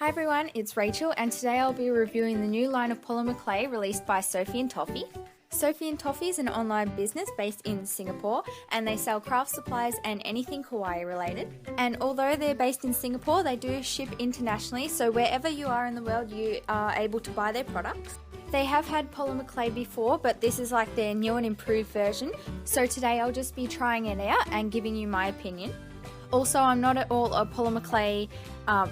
Hi everyone, it's Rachel and today I'll be reviewing the new line of polymer clay released by Sophie and Toffee. Sophie and Toffee is an online business based in Singapore and they sell craft supplies and anything kawaii related. And although they're based in Singapore, they do ship internationally, so wherever you are in the world you are able to buy their products. They have had polymer clay before, but this is like their new and improved version. So today I'll just be trying it out and giving you my opinion. Also, I'm not at all a polymer clay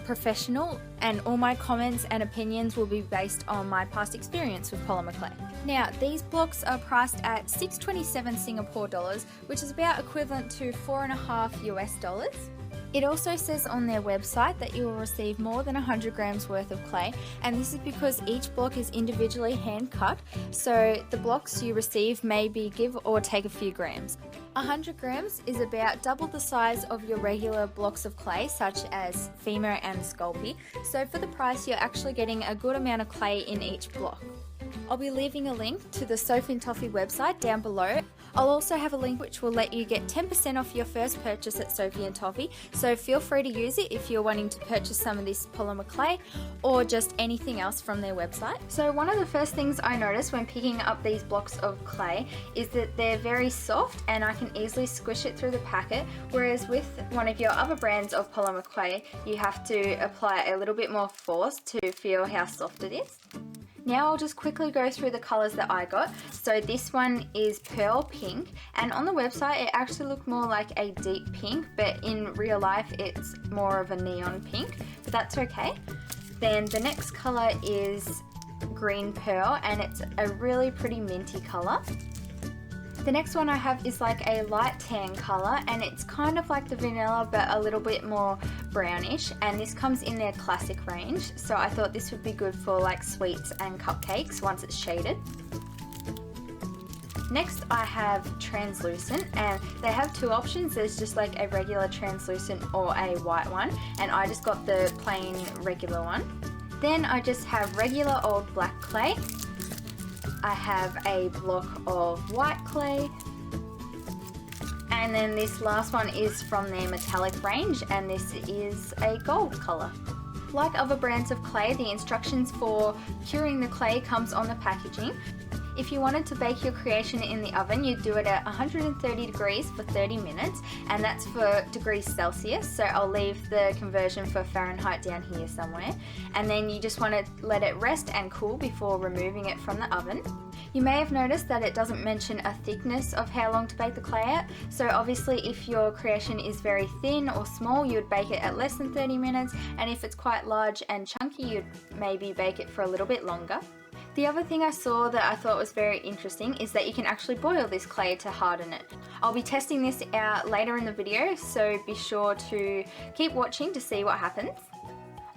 professional, and all my comments and opinions will be based on my past experience with polymer clay. Now, these blocks are priced at $6.27 Singapore dollars, which is about equivalent to $4.5 US dollars. It also says on their website that you will receive more than 100 grams worth of clay, and this is because each block is individually hand cut, so the blocks you receive may be give or take a few grams. 100 grams is about double the size of your regular blocks of clay such as Femur and Sculpey, so for the price you're actually getting a good amount of clay in each block. I'll be leaving a link to the Sophie and Toffee website down below. I'll also have a link which will let you get 10% off your first purchase at Sophie and Toffee, so feel free to use it if you're wanting to purchase some of this polymer clay or just anything else from their website. So one of the first things I noticed when picking up these blocks of clay is that they're very soft and I can easily squish it through the packet, whereas with one of your other brands of polymer clay you have to apply a little bit more force to feel how soft it is. Now I'll just quickly go through the colours that I got. So this one is pearl pink, and on the website it actually looked more like a deep pink, but in real life it's more of a neon pink, but that's okay. Then the next colour is green pearl, and it's a really pretty minty colour. The next one I have is like a light tan colour, and it's kind of like the vanilla but a little bit more brownish, and this comes in their classic range, so I thought this would be good for like sweets and cupcakes once it's shaded. Next I have translucent, and they have two options. There's just like a regular translucent or a white one, and I just got the plain regular one. Then I just have regular old black clay. I have a block of white clay, and then this last one is from their metallic range, and this is a gold colour. Like other brands of clay, the instructions for curing the clay comes on the packaging. If you wanted to bake your creation in the oven, you'd do it at 130 degrees for 30 minutes, and that's for degrees Celsius, so I'll leave the conversion for Fahrenheit down here somewhere. And then you just want to let it rest and cool before removing it from the oven. You may have noticed that it doesn't mention a thickness of how long to bake the clay at, so obviously if your creation is very thin or small you would bake it at less than 30 minutes, and if it's quite large and chunky you'd maybe bake it for a little bit longer. The other thing I saw that I thought was very interesting is that you can actually boil this clay to harden it. I'll be testing this out later in the video, so be sure to keep watching to see what happens.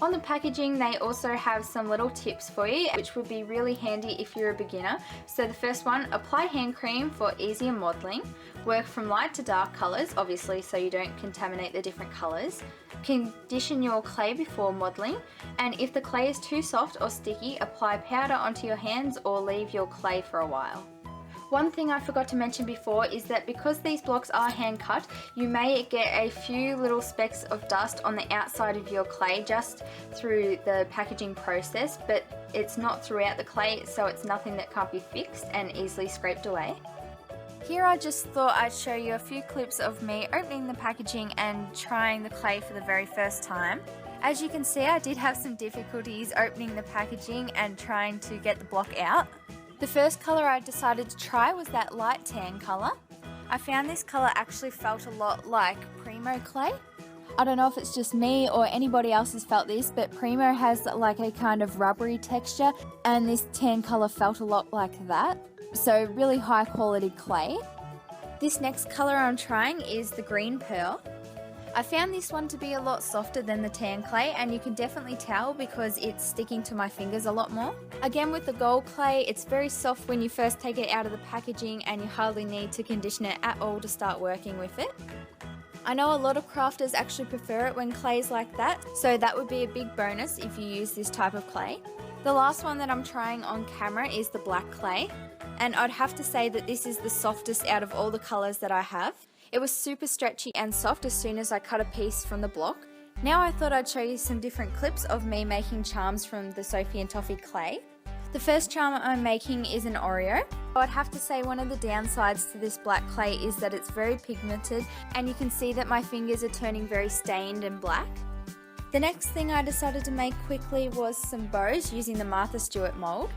On the packaging they also have some little tips for you which would be really handy if you're a beginner. So the first one, apply hand cream for easier modelling. Work from light to dark colours, obviously so you don't contaminate the different colours. Condition your clay before modelling, and if the clay is too soft or sticky, apply powder onto your hands or leave your clay for a while. One thing I forgot to mention before is that because these blocks are hand cut, you may get a few little specks of dust on the outside of your clay just through the packaging process, but it's not throughout the clay, so it's nothing that can't be fixed and easily scraped away. Here I just thought I'd show you a few clips of me opening the packaging and trying the clay for the very first time. As you can see, I did have some difficulties opening the packaging and trying to get the block out. The first colour I decided to try was that light tan colour. I found this colour actually felt a lot like Primo clay. I don't know if it's just me or anybody else has felt this, but Primo has like a kind of rubbery texture, and this tan colour felt a lot like that. So really high quality clay. This next colour I'm trying is the green pearl. I found this one to be a lot softer than the tan clay, and you can definitely tell because it's sticking to my fingers a lot more. Again with the gold clay, it's very soft when you first take it out of the packaging and you hardly need to condition it at all to start working with it. I know a lot of crafters actually prefer it when clay's like that, so that would be a big bonus if you use this type of clay. The last one that I'm trying on camera is the black clay, and I'd have to say that this is the softest out of all the colours that I have. It was super stretchy and soft as soon as I cut a piece from the block. Now I thought I'd show you some different clips of me making charms from the Sophie and Toffee clay. The first charm I'm making is an Oreo. I'd have to say one of the downsides to this black clay is that it's very pigmented, and you can see that my fingers are turning very stained and black. The next thing I decided to make quickly was some bows using the Martha Stewart mould.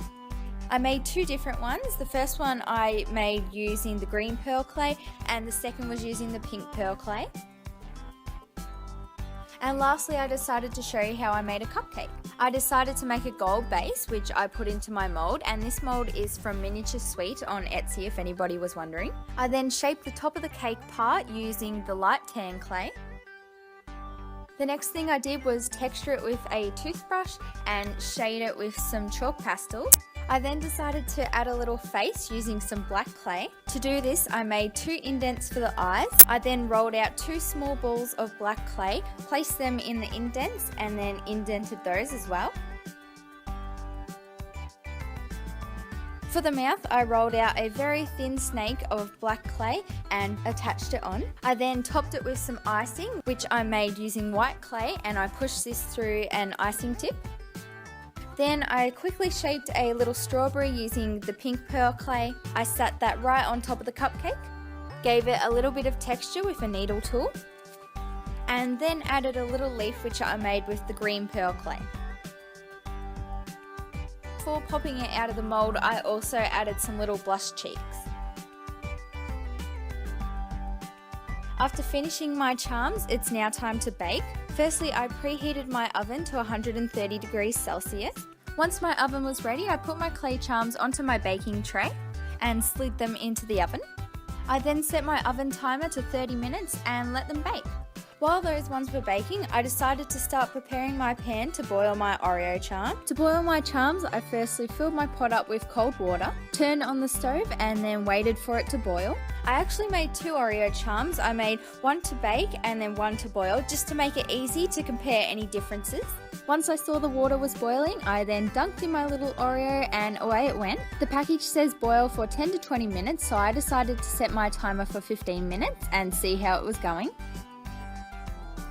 I made two different ones. The first one I made using the green pearl clay, and the second was using the pink pearl clay. And lastly, I decided to show you how I made a cupcake. I decided to make a gold base, which I put into my mould, and this mould is from Miniature Sweet on Etsy if anybody was wondering. I then shaped the top of the cake part using the light tan clay. The next thing I did was texture it with a toothbrush and shade it with some chalk pastels. I then decided to add a little face using some black clay. To do this, I made 2 indents for the eyes. I then rolled out 2 small balls of black clay, placed them in the indents, and then indented those as well. For the mouth, I rolled out a very thin snake of black clay and attached it on. I then topped it with some icing, which I made using white clay, and I pushed this through an icing tip. Then I quickly shaped a little strawberry using the pink pearl clay. I sat that right on top of the cupcake, gave it a little bit of texture with a needle tool, and then added a little leaf which I made with the green pearl clay. Before popping it out of the mould, I also added some little blush cheeks. After finishing my charms, it's now time to bake. Firstly, I preheated my oven to 130 degrees Celsius. Once my oven was ready, I put my clay charms onto my baking tray and slid them into the oven. I then set my oven timer to 30 minutes and let them bake. While those ones were baking, I decided to start preparing my pan to boil my Oreo charm. To boil my charms, I firstly filled my pot up with cold water, turned on the stove, and then waited for it to boil. I actually made 2 Oreo charms. I made one to bake and then one to boil, just to make it easy to compare any differences. Once I saw the water was boiling, I then dunked in my little Oreo and away it went. The package says boil for 10 to 20 minutes, so I decided to set my timer for 15 minutes and see how it was going.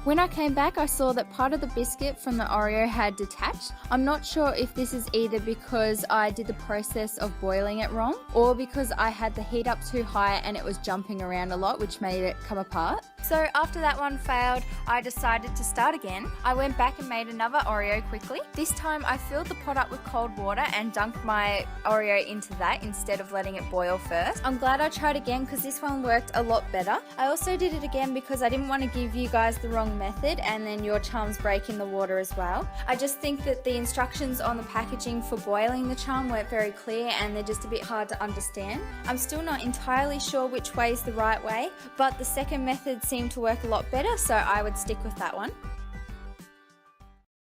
When I came back, I saw that part of the biscuit from the Oreo had detached. I'm not sure if this is either because I did the process of boiling it wrong, or because I had the heat up too high and it was jumping around a lot, which made it come apart. So after that one failed, I decided to start again. I went back and made another Oreo quickly. This time I filled the pot up with cold water and dunked my Oreo into that instead of letting it boil first. I'm glad I tried again because this one worked a lot better. I also did it again because I didn't want to give you guys the wrong method and then your charms break in the water as well. I just think that the instructions on the packaging for boiling the charm weren't very clear and they're just a bit hard to understand. I'm still not entirely sure which way is the right way, but the second method seemed to work a lot better, so I would stick with that one.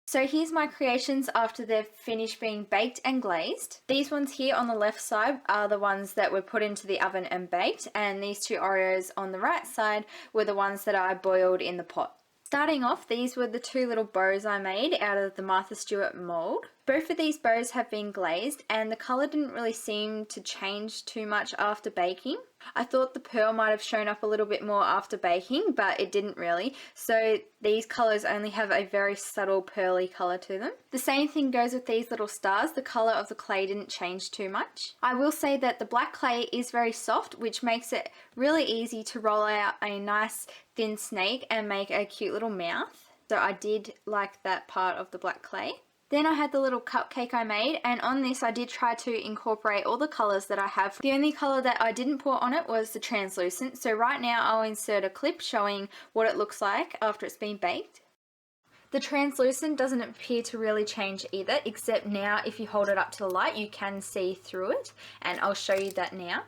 So here's my creations after they've finished being baked and glazed. These ones here on the left side are the ones that were put into the oven and baked, and these 2 Oreos on the right side were the ones that I boiled in the pot. Starting off, these were the 2 little bows I made out of the Martha Stewart mould. Both of these bows have been glazed and the colour didn't really seem to change too much after baking. I thought the pearl might have shown up a little bit more after baking, but it didn't really. So these colours only have a very subtle pearly colour to them. The same thing goes with these little stars. The colour of the clay didn't change too much. I will say that the black clay is very soft, which makes it really easy to roll out a nice thin snake and make a cute little mouth. So I did like that part of the black clay. Then I had the little cupcake I made, and on this I did try to incorporate all the colours that I have. The only colour that I didn't put on it was the translucent, so right now I'll insert a clip showing what it looks like after it's been baked. The translucent doesn't appear to really change either, except now if you hold it up to the light you can see through it, and I'll show you that now.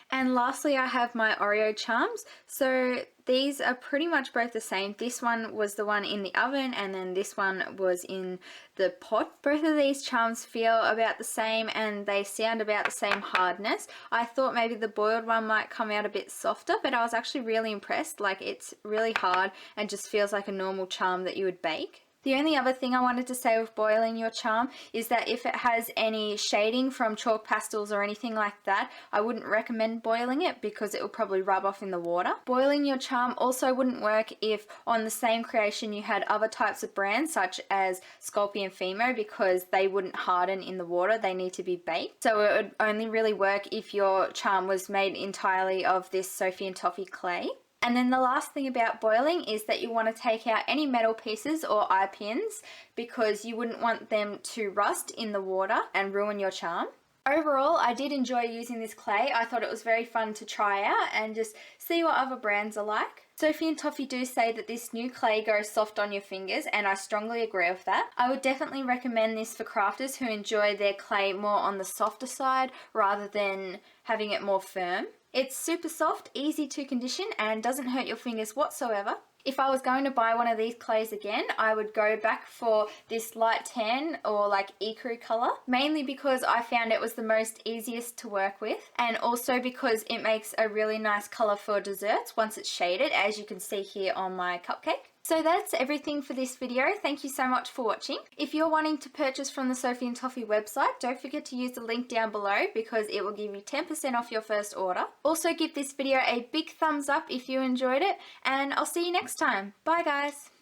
And lastly, I have my Oreo charms. So these are pretty much both the same. This one was the one in the oven and then this one was in the pot. Both of these charms feel about the same and they sound about the same hardness. I thought maybe the boiled one might come out a bit softer, but I was actually really impressed. Like, it's really hard and just feels like a normal charm that you would bake. The only other thing I wanted to say with boiling your charm is that if it has any shading from chalk pastels or anything like that, I wouldn't recommend boiling it because it will probably rub off in the water. Boiling your charm also wouldn't work if on the same creation you had other types of brands such as Sculpey and Fimo, because they wouldn't harden in the water, they need to be baked. So it would only really work if your charm was made entirely of this Sophie and Toffee clay. And then the last thing about boiling is that you want to take out any metal pieces or eye pins because you wouldn't want them to rust in the water and ruin your charm. Overall, I did enjoy using this clay. I thought it was very fun to try out and just see what other brands are like. Sophie and Toffee do say that this new clay goes soft on your fingers, and I strongly agree with that. I would definitely recommend this for crafters who enjoy their clay more on the softer side rather than having it more firm. It's super soft, easy to condition, and doesn't hurt your fingers whatsoever. If I was going to buy one of these clays again, I would go back for this light tan or like ecru color, mainly because I found it was the most easiest to work with, and also because it makes a really nice color for desserts once it's shaded, as you can see here on my cupcake. So that's everything for this video. Thank you so much for watching. If you're wanting to purchase from the Sophie and Toffee website, don't forget to use the link down below because it will give you 10% off your first order. Also give this video a big thumbs up if you enjoyed it, and I'll see you next time. Bye guys!